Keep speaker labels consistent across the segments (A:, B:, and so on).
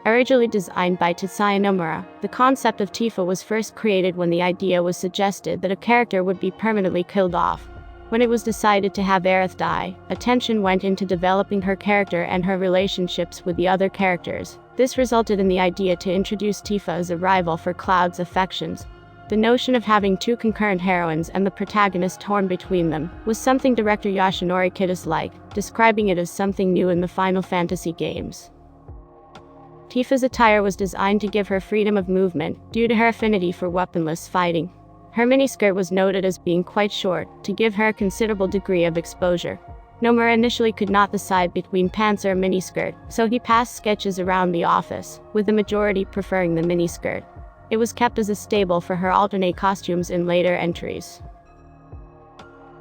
A: Originally designed by Tetsuya Nomura, the concept of Tifa was first created when the idea was suggested that a character would be permanently killed off. When it was decided to have Aerith die, attention went into developing her character and her relationships with the other characters. This resulted in the idea to introduce Tifa as a rival for Cloud's affections. The notion of having two concurrent heroines and the protagonist torn between them was something director Yoshinori Kitase liked, describing it as something new in the Final Fantasy games. Tifa's attire was designed to give her freedom of movement, due to her affinity for weaponless fighting. Her miniskirt was noted as being quite short, to give her a considerable degree of exposure. Nomura initially could not decide between pants or a miniskirt, so he passed sketches around the office, with the majority preferring the miniskirt. It was kept as a staple for her alternate costumes in later entries.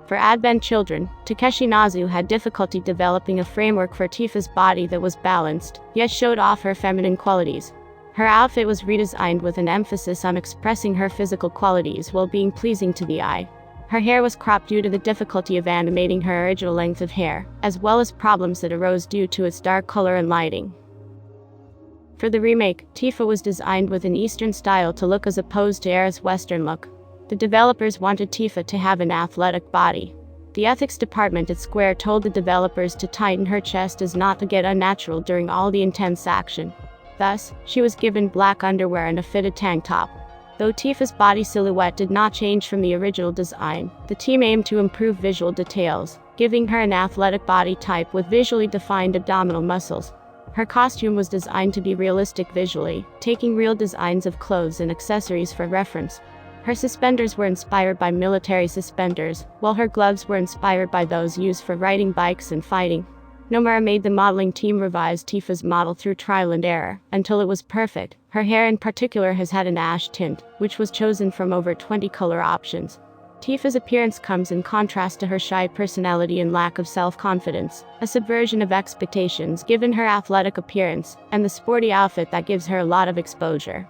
A: For Advent Children, Takeshi Nazu had difficulty developing a framework for Tifa's body that was balanced, yet showed off her feminine qualities. Her outfit was redesigned with an emphasis on expressing her physical qualities while being pleasing to the eye. Her hair was cropped due to the difficulty of animating her original length of hair, as well as problems that arose due to its dark color and lighting. For the remake, Tifa was designed with an Eastern style to look as opposed to Aerith's Western look. The developers wanted Tifa to have an athletic body. The ethics department at Square told the developers to tighten her chest as not to get unnatural during all the intense action. Thus, she was given black underwear and a fitted tank top. Though Tifa's body silhouette did not change from the original design, the team aimed to improve visual details, giving her an athletic body type with visually defined abdominal muscles. Her costume was designed to be realistic visually, taking real designs of clothes and accessories for reference. Her suspenders were inspired by military suspenders, while her gloves were inspired by those used for riding bikes and fighting. Nomura made the modeling team revise Tifa's model through trial and error, until it was perfect. Her hair in particular has had an ash tint, which was chosen from over 20 color options. Tifa's appearance comes in contrast to her shy personality and lack of self-confidence, a subversion of expectations given her athletic appearance, and the sporty outfit that gives her a lot of exposure.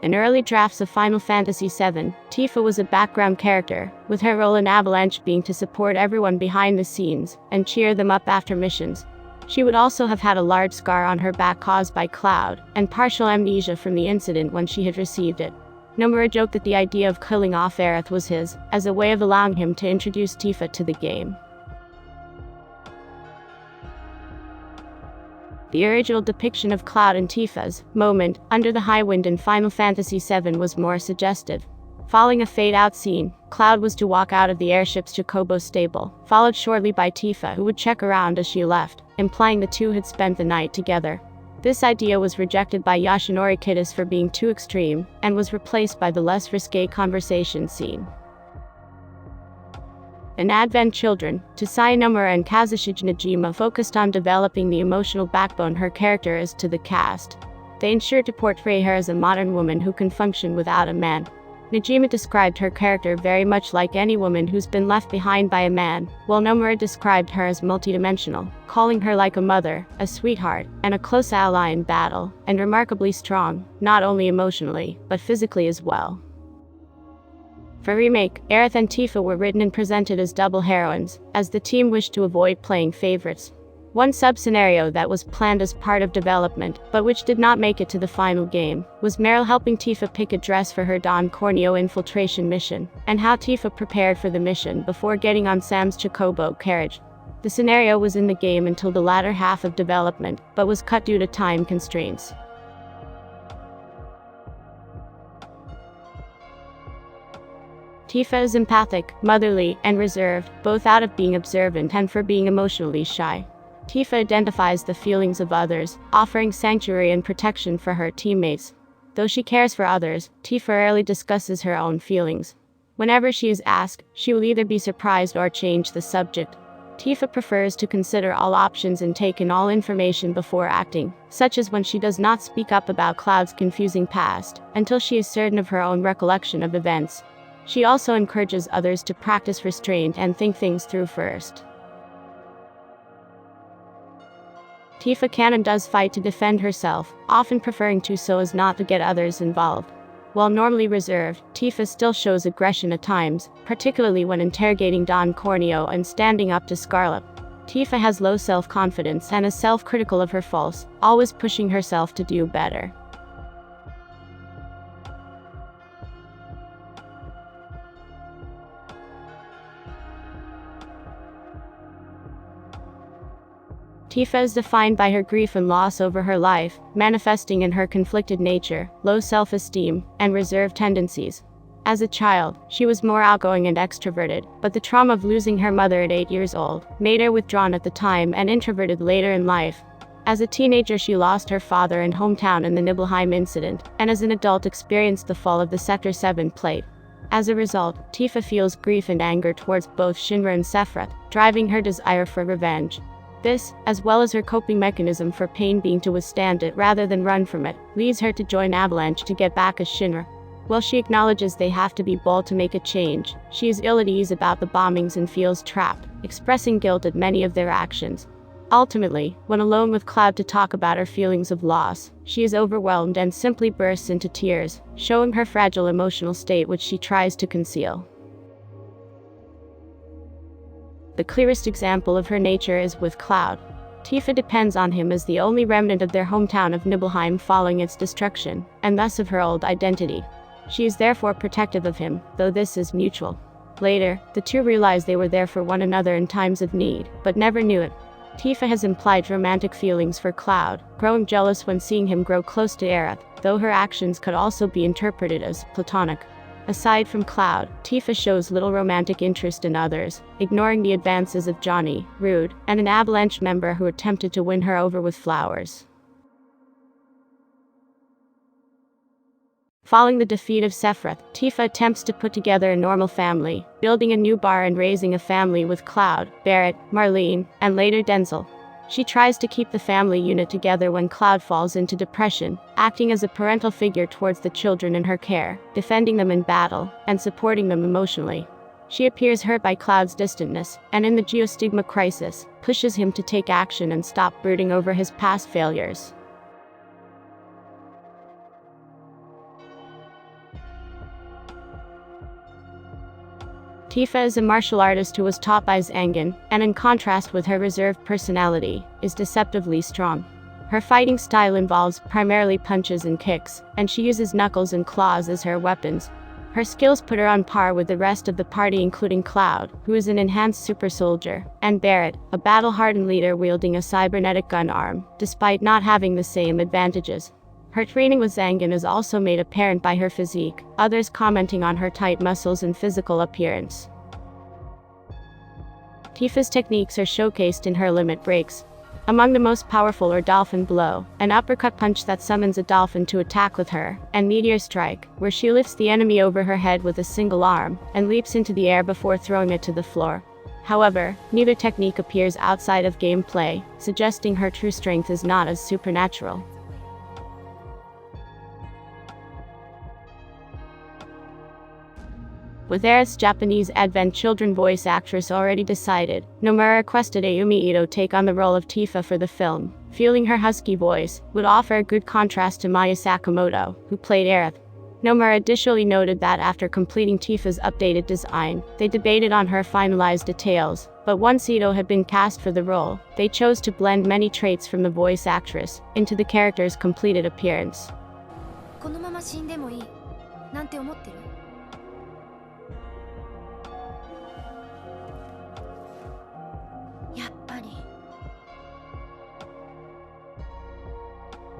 A: In early drafts of Final Fantasy VII, Tifa was a background character, with her role in Avalanche being to support everyone behind the scenes and cheer them up after missions. She would also have had a large scar on her back caused by Cloud, and partial amnesia from the incident when she had received it. Nomura joked that the idea of killing off Aerith was his, as a way of allowing him to introduce Tifa to the game. The original depiction of Cloud and Tifa's moment under the high wind in Final Fantasy VII was more suggestive. Following a fade-out scene, Cloud was to walk out of the airship's Chocobo stable, followed shortly by Tifa, who would check around as she left, implying the two had spent the night together. This idea was rejected by Yoshinori Kitase for being too extreme, and was replaced by the less risque conversation scene. In Advent Children, Tetsuya Nomura and Kazushige Najima focused on developing the emotional backbone her character is to the cast. They ensured to portray her as a modern woman who can function without a man. Najima described her character very much like any woman who's been left behind by a man, while Nomura described her as multidimensional, calling her like a mother, a sweetheart, and a close ally in battle, and remarkably strong, not only emotionally, but physically as well. For remake, Aerith and Tifa were written and presented as double heroines, as the team wished to avoid playing favorites. One sub-scenario that was planned as part of development, but which did not make it to the final game, was Meryl helping Tifa pick a dress for her Don Corneo infiltration mission, and how Tifa prepared for the mission before getting on Sam's Chocobo carriage. The scenario was in the game until the latter half of development, but was cut due to time constraints. Tifa is empathic, motherly, and reserved, both out of being observant and for being emotionally shy. Tifa identifies the feelings of others, offering sanctuary and protection for her teammates. Though she cares for others, Tifa rarely discusses her own feelings. Whenever she is asked, she will either be surprised or change the subject. Tifa prefers to consider all options and take in all information before acting, such as when she does not speak up about Cloud's confusing past, until she is certain of her own recollection of events. She also encourages others to practice restraint and think things through first. Tifa can and does fight to defend herself, often preferring to so as not to get others involved. While normally reserved, Tifa still shows aggression at times, particularly when interrogating Don Corneo and standing up to Scarlet. Tifa has low self-confidence and is self-critical of her faults, always pushing herself to do better. Tifa is defined by her grief and loss over her life, manifesting in her conflicted nature, low self-esteem, and reserved tendencies. As a child, she was more outgoing and extroverted, but the trauma of losing her mother at 8 years old made her withdrawn at the time and introverted later in life. As a teenager, she lost her father and hometown in the Nibelheim incident, and as an adult experienced the fall of the Sector 7 plate. As a result, Tifa feels grief and anger towards both Shinra and Sephiroth, driving her desire for revenge. This, as well as her coping mechanism for pain being to withstand it rather than run from it, leads her to join Avalanche to get back at Shinra. While she acknowledges they have to be bold to make a change, she is ill at ease about the bombings and feels trapped, expressing guilt at many of their actions. Ultimately, when alone with Cloud to talk about her feelings of loss, she is overwhelmed and simply bursts into tears, showing her fragile emotional state which she tries to conceal. The clearest example of her nature is with Cloud. Tifa depends on him as the only remnant of their hometown of Nibelheim following its destruction, and thus of her old identity. She is therefore protective of him, though this is mutual. Later, the two realize they were there for one another in times of need, but never knew it. Tifa has implied romantic feelings for Cloud, growing jealous when seeing him grow close to Aerith, though her actions could also be interpreted as platonic. Aside from Cloud, Tifa shows little romantic interest in others, ignoring the advances of Johnny, Rude, and an Avalanche member who attempted to win her over with flowers. Following the defeat of Sephiroth, Tifa attempts to put together a normal family, building a new bar and raising a family with Cloud, Barrett, Marlene, and later Denzel. She tries to keep the family unit together when Cloud falls into depression, acting as a parental figure towards the children in her care, defending them in battle, and supporting them emotionally. She appears hurt by Cloud's distantness, and in the geostigma crisis, pushes him to take action and stop brooding over his past failures. Tifa is a martial artist who was taught by Zangan, and in contrast with her reserved personality, is deceptively strong. Her fighting style involves primarily punches and kicks, and she uses knuckles and claws as her weapons. Her skills put her on par with the rest of the party, including Cloud, who is an enhanced super soldier, and Barrett, a battle-hardened leader wielding a cybernetic gun arm, despite not having the same advantages. Her training with Zangan is also made apparent by her physique, others commenting on her tight muscles and physical appearance. Tifa's techniques are showcased in her limit breaks. Among the most powerful are Dolphin Blow, an uppercut punch that summons a dolphin to attack with her, and Meteor Strike, where she lifts the enemy over her head with a single arm, and leaps into the air before throwing it to the floor. However, neither technique appears outside of gameplay, suggesting her true strength is not as supernatural. With Aerith's Japanese Advent Children voice actress already decided, Nomura requested Ayumi Ito take on the role of Tifa for the film, feeling her husky voice would offer a good contrast to Maya Sakamoto, who played Aerith. Nomura additionally noted that after completing Tifa's updated design, they debated on her finalized details, but once Ito had been cast for the role, they chose to blend many traits from the voice actress into the character's completed appearance.
B: このまま死んでもいいなんて思ってる?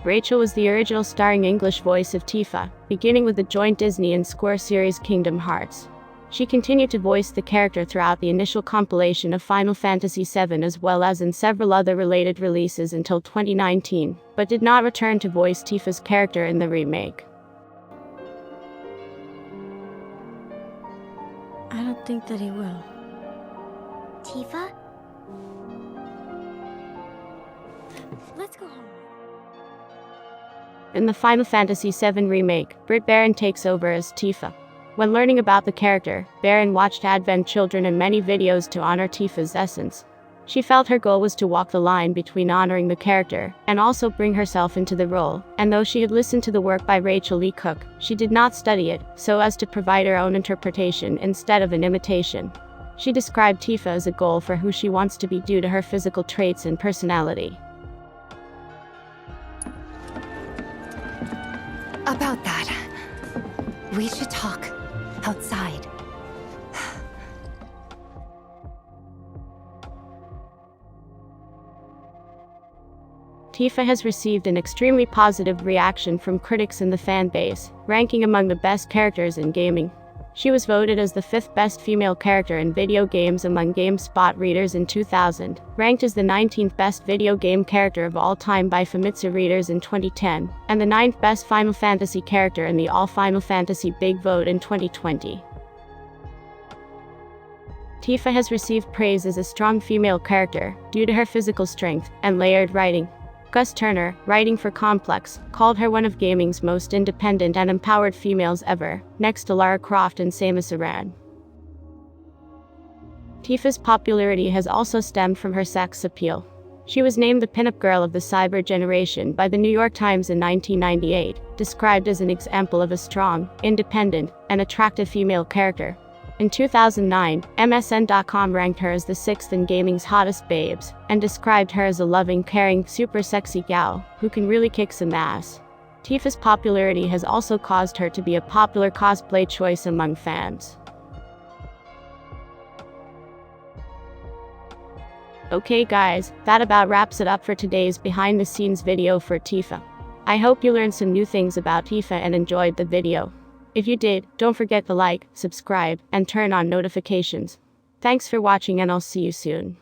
A: Rachel was the original starring English voice of Tifa, beginning with the joint Disney and Square series Kingdom Hearts. She continued to voice the character throughout the initial compilation of Final Fantasy VII as well as in several other related releases until 2019, but did not return to voice Tifa's character in the remake.
C: I don't think that he will.
B: Tifa? Let's go home.
A: In the Final Fantasy VII Remake, Britt Baron takes over as Tifa. When learning about the character, Baron watched Advent Children and many videos to honor Tifa's essence. She felt her goal was to walk the line between honoring the character and also bring herself into the role, and though she had listened to the work by Rachel Lee Cook, she did not study it so as to provide her own interpretation instead of an imitation. She described Tifa as a goal for who she wants to be due to her physical traits and personality.
B: About that, we should talk outside.
A: Tifa has received an extremely positive reaction from critics in the fan base, ranking among the best characters in gaming. She was voted as the 5th best female character in video games among GameSpot readers in 2000, ranked as the 19th best video game character of all time by Famitsu readers in 2010, and the 9th best Final Fantasy character in the All Final Fantasy Big Vote in 2020. Tifa has received praise as a strong female character due to her physical strength and layered writing. Gus Turner, writing for Complex, called her one of gaming's most independent and empowered females ever, next to Lara Croft and Samus Aran. Tifa's popularity has also stemmed from her sex appeal. She was named the pinup girl of the cyber generation by the New York Times in 1998, described as an example of a strong, independent, and attractive female character. In 2009, MSN.com ranked her as the 6th in gaming's hottest babes, and described her as a loving, caring, super sexy gal, who can really kick some ass. Tifa's popularity has also caused her to be a popular cosplay choice among fans. Okay guys, that about wraps it up for today's behind the scenes video for Tifa. I hope you learned some new things about Tifa and enjoyed the video. If you did, don't forget to like, subscribe, and turn on notifications. Thanks for watching and I'll see you soon.